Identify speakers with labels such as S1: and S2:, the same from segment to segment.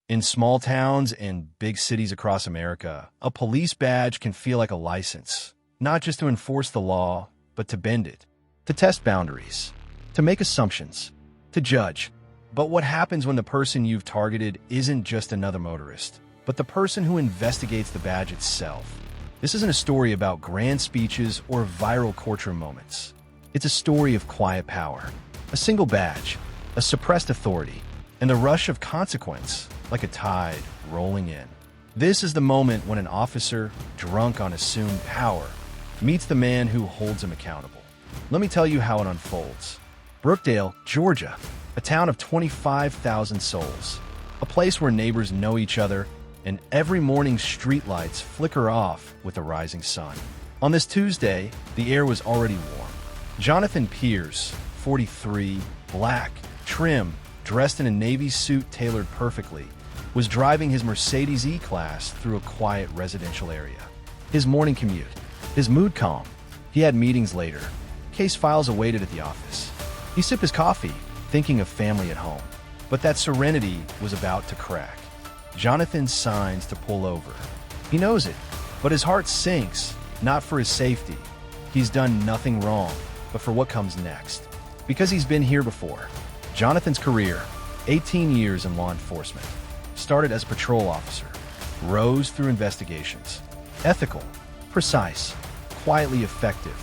S1: In small towns and big cities across America, a police badge can feel like a license, not just to enforce the law, but to bend it, to test boundaries, to make assumptions, to judge. But what happens when the person you've targeted isn't just another motorist, but the person who investigates the badge itself? This isn't a story about grand speeches or viral courtroom moments. It's a story of quiet power, a single badge, a suppressed authority, and the rush of consequence, like a tide rolling in. This is the moment when an officer, drunk on assumed power, meets the man who holds him accountable. Let me tell you how it unfolds. Brookdale, Georgia, a town of 25,000 souls, a place where neighbors know each other, and every morning streetlights flicker off with the rising sun. On this Tuesday, the air was already warm. Jonathan Pierce, 43, black, trim, dressed in a navy suit tailored perfectly, was driving his Mercedes E-Class through a quiet residential area. His morning commute, his mood calm. He had meetings later. Case files awaited at the office. He sipped his coffee, thinking of family at home. But that serenity was about to crack. Jonathan signs to pull over. He knows it, but his heart sinks, not for his safety. He's done nothing wrong, but for what comes next. Because he's been here before. Jonathan's career, 18 years in law enforcement, started as a patrol officer, rose through investigations. Ethical, precise, quietly effective.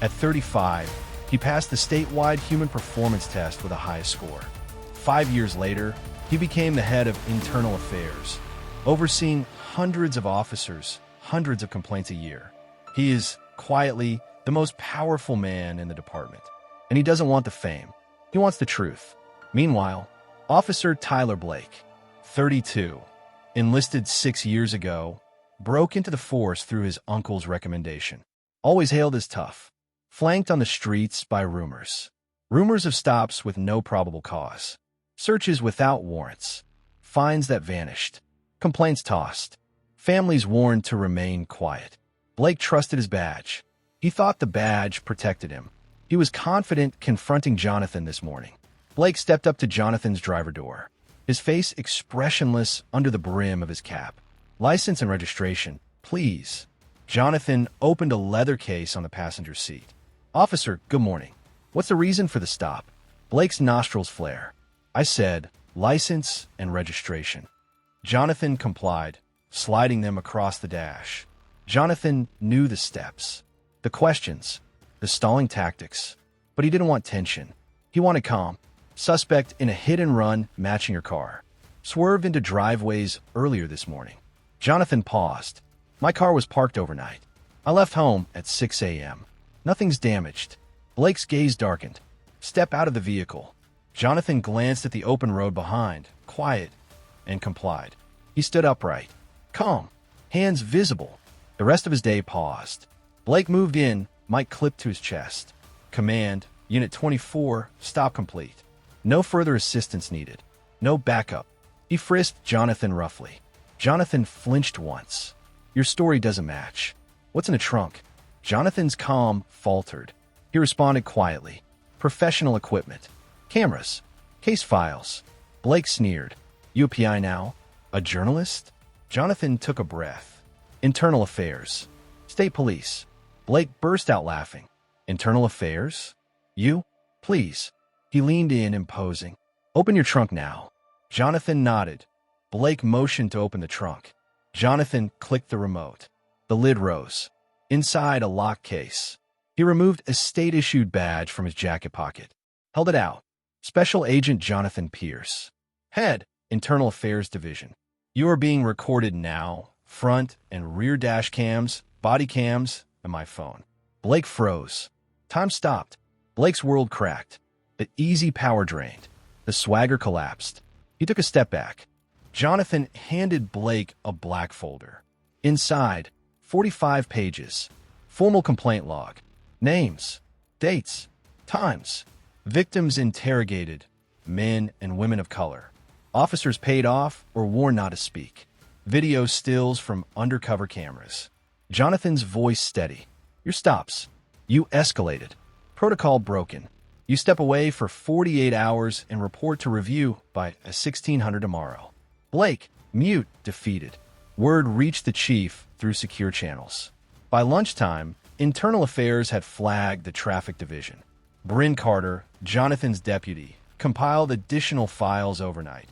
S1: At 35, he passed the statewide human performance test with the highest score. 5 years later, he became the head of internal affairs, overseeing hundreds of officers, hundreds of complaints a year. He is, quietly, the most powerful man in the department. And he doesn't want the fame. He wants the truth. Meanwhile, Officer Tyler Blake, 32, enlisted 6 years ago, broke into the force through his uncle's recommendation. Always hailed as tough, flanked on the streets by rumors. Rumors of stops with no probable cause, searches without warrants, fines that vanished, complaints tossed, families warned to remain quiet. Blake trusted his badge. He thought the badge protected him. He was confident confronting Jonathan this morning. Blake stepped up to Jonathan's driver door, his face expressionless under the brim of his cap. "License and registration, please." Jonathan opened a leather case on the passenger seat. "Officer, good morning. What's the reason for the stop?" Blake's nostrils flare. "I said, license and registration." Jonathan complied, sliding them across the dash. Jonathan knew the steps, the questions, the stalling tactics, but he didn't want tension. He wanted calm. Suspect in a hit-and-run matching your car. Swerved into driveways earlier this morning. Jonathan paused. "My car was parked overnight. I left home at 6 a.m. Nothing's damaged." Blake's gaze darkened. "Step out of the vehicle." Jonathan glanced at the open road behind, quiet, and complied. He stood upright, calm, hands visible. The rest of his day paused. Blake moved in, mic clipped to his chest. "Command, Unit 24, stop complete. No further assistance needed. No backup." He frisked Jonathan roughly. Jonathan flinched once. "Your story doesn't match. What's in the trunk?" Jonathan's calm faltered. He responded quietly. "Professional equipment. Cameras. Case files." Blake sneered. "You a PI now? A journalist?" Jonathan took a breath. "Internal affairs. State police." Blake burst out laughing. "Internal affairs? You? Please." He leaned in, imposing. "Open your trunk now." Jonathan nodded. Blake motioned to open the trunk. Jonathan clicked the remote. The lid rose. Inside a locked case. He removed a state-issued badge from his jacket pocket. Held it out. "Special Agent Jonathan Pierce. Head, Internal Affairs Division. You are being recorded now. Front and rear dash cams, body cams, and my phone." Blake froze. Time stopped. Blake's world cracked. The easy power drained. The swagger collapsed. He took a step back. Jonathan handed Blake a black folder. Inside, 45 pages. Formal complaint log. Names, dates, times. Victims interrogated. Men and women of color. Officers paid off or warned not to speak. Video stills from undercover cameras. Jonathan's voice steady. "Your stops. You escalated. Protocol broken. You step away for 48 hours and report to review by 1600 tomorrow." Blake, mute, defeated. Word reached the chief through secure channels. By lunchtime, Internal Affairs had flagged the traffic division. Bryn Carter, Jonathan's deputy, compiled additional files overnight,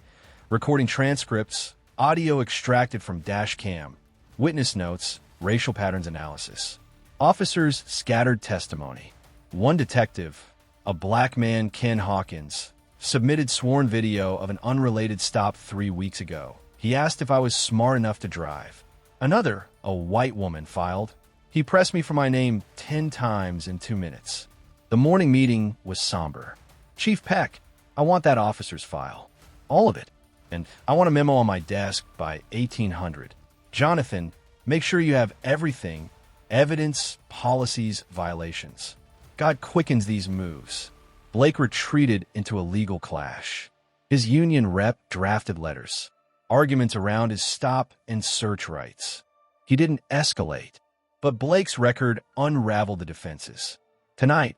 S1: recording transcripts, audio extracted from dash cam, witness notes, racial patterns analysis. Officers scattered testimony. One detective, a black man, Ken Hawkins, submitted sworn video of an unrelated stop 3 weeks ago. He asked if I was smart enough to drive. Another, a white woman, filed. He pressed me for my name 10 times in 2 minutes. The morning meeting was somber. Chief Peck, I want that officer's file. All of it. And I want a memo on my desk by 1800. Jonathan, make sure you have everything. Evidence, policies, violations. God quickens these moves. Blake retreated into a legal clash. His union rep drafted letters. Arguments around his stop and search rights. He didn't escalate, but Blake's record unraveled the defenses. Tonight,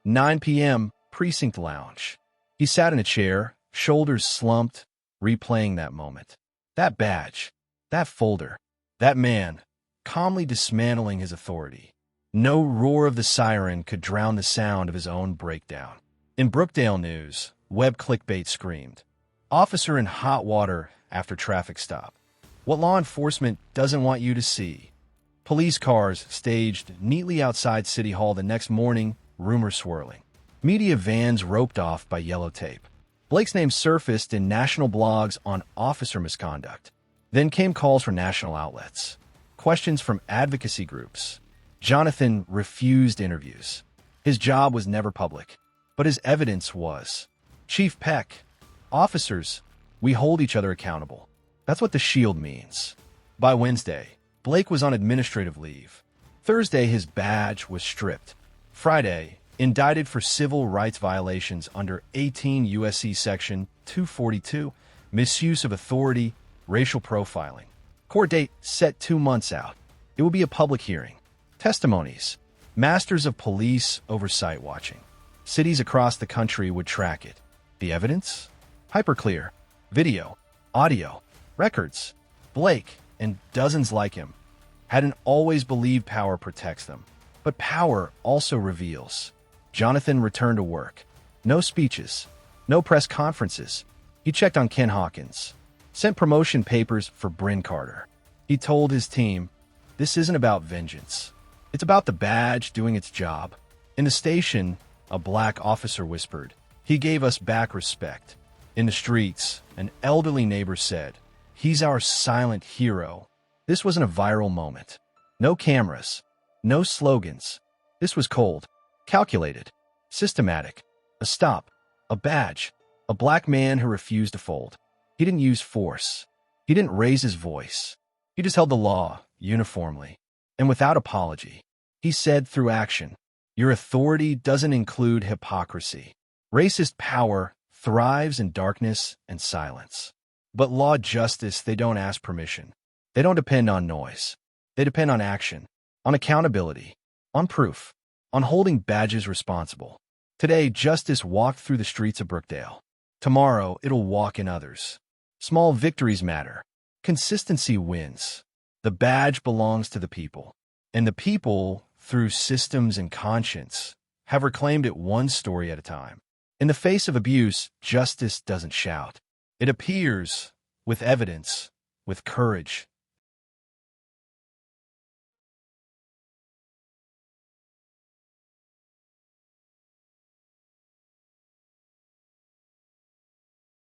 S1: 9 p.m., Precinct Lounge. He sat in a chair, shoulders slumped, replaying that moment. That badge, that folder, that man, calmly dismantling his authority. No roar of the siren could drown the sound of his own breakdown. In Brookdale news, web clickbait screamed, "Officer in hot water after traffic stop. What law enforcement doesn't want you to see." Police cars staged neatly outside City Hall the next morning, rumors swirling. Media vans roped off by yellow tape. Blake's name surfaced in national blogs on officer misconduct. Then came calls from national outlets. Questions from advocacy groups. Jonathan refused interviews. His job was never public, but his evidence was. Chief Peck, officers, we hold each other accountable. That's what the shield means. By Wednesday, Blake was on administrative leave. Thursday, his badge was stripped. Friday, indicted for civil rights violations under 18 U.S.C. Section 242, misuse of authority, racial profiling. Court date set 2 months out. It will be a public hearing. Testimonies. Masters of police oversight watching. Cities across the country would track it. The evidence? Hyperclear. Video. Audio. Records. Blake, and dozens like him, hadn't always believed power protects them. But power also reveals. Jonathan returned to work. No speeches. No press conferences. He checked on Ken Hawkins. Sent promotion papers for Bryn Carter. He told his team, this isn't about vengeance. It's about the badge doing its job. In the station, a black officer whispered, he gave us back respect. In the streets, an elderly neighbor said, he's our silent hero. This wasn't a viral moment. No cameras. No slogans. This was cold, calculated, systematic. A stop. A badge. A black man who refused to fold. He didn't use force. He didn't raise his voice. He just held the law, uniformly, and without apology. He said through action, your authority doesn't include hypocrisy. Racist power thrives in darkness and silence. But law justice, they don't ask permission. They don't depend on noise. They depend on action, on accountability, on proof, on holding badges responsible. Today, justice walked through the streets of Brookdale. Tomorrow, it'll walk in others. Small victories matter. Consistency wins. The badge belongs to the people. And the people, through systems and conscience, have reclaimed it one story at a time. In the face of abuse, justice doesn't shout. It appears with evidence, with courage,